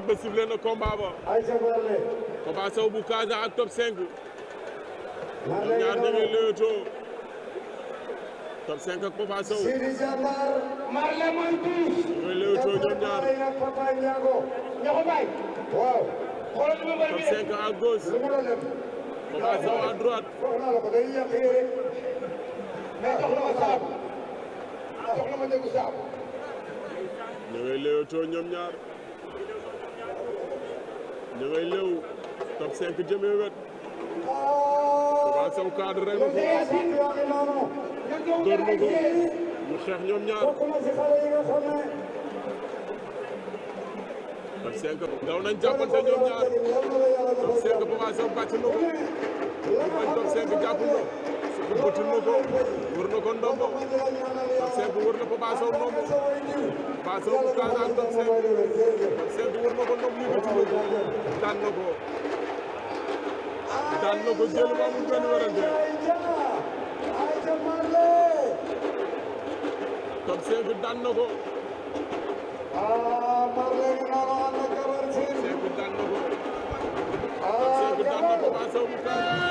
ba sifflé na combat ba. Papa Sow bu Casa ak Top 5. ñoom ñaar ñu ngi lëwëtoo. Top 5 ak Papa Sow. ñu ngi lëwëtoo ñoom ñaar. Top 5 à gauche. Papa Sow à droite. ñu ngi lëwëtoo ñoom ñaar. ñu ngi lëw. Top 5 jëmee wet. Papa Sow cadre rek na ko. door na ko. ñu xeex ñoom ñaar. Top 5 daw nañ jàppante ñoom ñaar. Top 5 Papa Sow bàcc na ko. ñu bañ Top 5 jàpp na. su ko bëtt na ko. wër na ko ndombo. Top 5 wër na Papa Sow ndombo. Papa Sow bu Casa ak Top 5. Top 5 wër na ko ndombo yëkkati na ko. daan na ko. daan na ko jël ba amul benn werante. Top 5 daan na ko. Top 5 daan na ko. Top 5 daan na Papa Sow bu Casa.